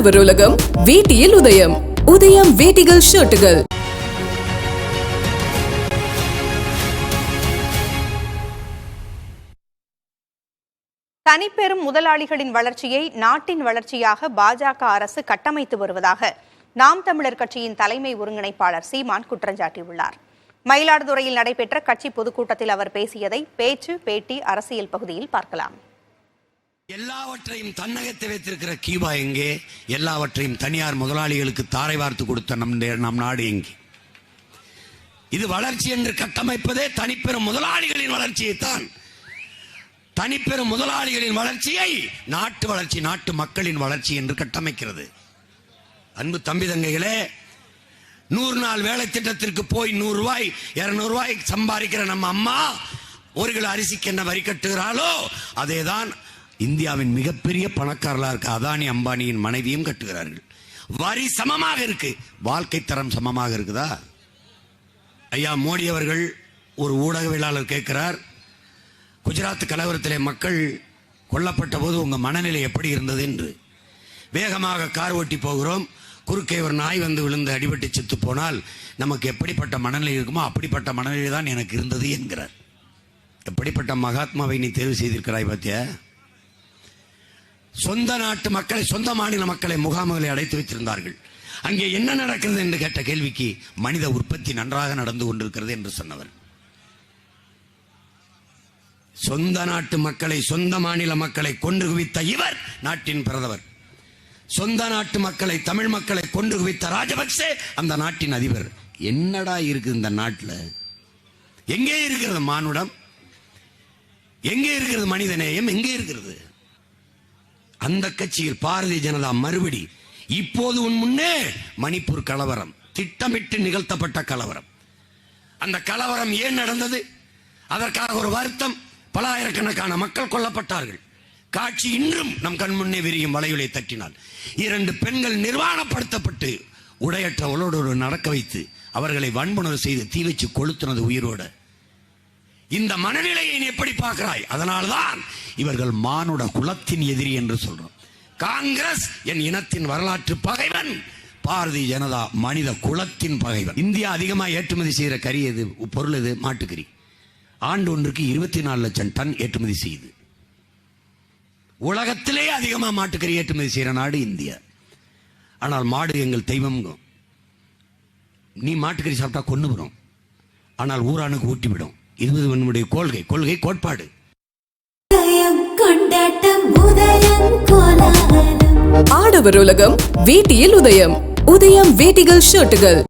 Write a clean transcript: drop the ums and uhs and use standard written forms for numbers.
ஆடவர் உலகம் வேட்டியில் உதயம். உதயம் வேட்டிகள் ஷர்ட்டுகள். தனிப்பெரும் முதலாளிகளின் வளர்ச்சியை நாட்டின் வளர்ச்சியாக பாஜக அரசு கட்டமைத்து வருவதாக நாம் தமிழர் கட்சியின் தலைமை ஒருங்கிணைப்பாளர் சீமான் குற்றஞ்சாட்டியுள்ளார். மயிலாடுதுறையில் நடைபெற்ற கட்சி பொதுக்கூட்டத்தில் அவர் பேசியதை பேச்சு பேட்டி அரசியல் பகுதியில் பார்க்கலாம். எல்லாவற்றையும் தன்னகத்தை வைத்திருக்கிற கீபா எங்கே? எல்லாவற்றையும் தனியார் முதலாளிகளுக்கு தாரை வார்த்து கொடுத்த நம் நாடு எங்கே? இது வளர்ச்சி என்று கட்டமைப்பதே தனிப்பெரும் முதலாளிகளின் வளர்ச்சியைத்தான். தனிப்பெரும் முதலாளிகளின் வளர்ச்சியை நாட்டு வளர்ச்சி, நாட்டு மக்களின் வளர்ச்சி என்று கட்டமைக்கிறது. அன்பு தம்பி தங்கைகளே, 100 நாள் வேலை திட்டத்திற்கு போய் 100 ரூபாய் 200 ரூபாய் சம்பாதிக்கிற நம்ம அம்மா 1 கிலோ அரிசிக்கு என்ன வரி கட்டுகிறாளோ அதேதான் இந்தியாவின் மிகப்பெரிய பணக்காரர்களா இருக்க அதானி அம்பானியின் மனைவியும் கட்டுகிறார்கள். வரி சமமாக இருக்கு, வாழ்க்கை தரம் சமமாக இருக்குதா? ஐயா மோடி அவர்கள் ஒரு ஊடகவியலாளர் கேட்கிறார், குஜராத் கலவரத்திலே மக்கள் கொல்லப்பட்ட போது உங்க மனநிலை எப்படி இருந்தது என்று. வேகமாக கார் ஓட்டி போகிறோம், குறுக்கே ஒரு நாய் வந்து விழுந்து அடிபட்டு செத்து போனால் நமக்கு எப்படிப்பட்ட மனநிலை இருக்குமோ அப்படிப்பட்ட மனநிலை தான் எனக்கு இருந்தது என்கிறார். எப்படிப்பட்ட மகாத்மாவை நீ தேர்வு செய்திருக்கிறாய் பார்த்தியா? சொந்த நாட்டு மக்களை, சொந்த மாநில மக்களை முகாம்களை அடைத்து வைத்திருந்தார்கள். அங்கே என்ன நடக்கிறது என்று கேட்ட கேள்விக்கு மனித உற்பத்தி நன்றாக நடந்து கொண்டிருக்கிறது என்று சொன்னவர். சொந்த நாட்டு மக்களை, சொந்த மாநில மக்களை கொன்று குவித்த இவர் நாட்டின் பிரதமர். சொந்த நாட்டு மக்களை, தமிழ் மக்களை கொன்று குவித்த ராஜபக்சே அந்த நாட்டின் அதிபர். என்னடா இருக்குது இந்த நாட்டில்? எங்கே இருக்கிறது மானுடம்? எங்கே இருக்கிறது மனித நேயம்? எங்கே இருக்கிறது? அந்த கட்சியில் பாரதிய ஜனதா மறுபடி இப்போது உன் முன்னே மணிப்பூர் கலவரம் திட்டமிட்டு நிகழ்த்தப்பட்ட கலவரம். அந்த கலவரம் ஏன் நடந்தது? அதற்காக ஒரு வருத்தம். பல ஆயிரக்கணக்கான மக்கள் கொல்லப்பட்டார்கள். காட்சி இன்றும் நம் கண் முன்னே விரியும் வளையலை தட்டினால் 2 பெண்கள் நிர்வாணப்படுத்தப்பட்டு உடையற்ற உலோடு நடக்க வைத்து அவர்களை வன்புணர்வு செய்து தீ வச்சு கொளுத்துனது உயிரோடு. இந்த மனநிலையை நீ எப்படி பார்க்கிறாய்? அதனால்தான் இவர்கள் மானுட குலத்தின் எதிரி என்று சொல்றோம். காங்கிரஸ் என் இனத்தின் வரலாற்று பகைவன், பாரதிய ஜனதா மனித குலத்தின் பகைவன். இந்தியா அதிகமா ஏற்றுமதி செய்கிற கறி எது, பொருள் எது? மாட்டுக்கறி. ஆண்டு ஒன்றுக்கு 24 லட்சம் டன் ஏற்றுமதி செய்யுது. உலகத்திலே அதிகமா மாட்டுக்கறி ஏற்றுமதி செய்கிற நாடு இந்தியா. ஆனால் மாடு எங்கள் தெய்வம். நீ மாட்டுக்கறி சாப்பிட்டா கொன்னுவிடும், ஆனால் ஊரானுக்கு ஊட்டிவிடும். இது நம்முடைய கொள்கை கோட்பாடு. ஆடவர் உலகம் வேட்டியில் உதயம். உதயம் வேட்டிகள் ஷர்ட்டுகள்.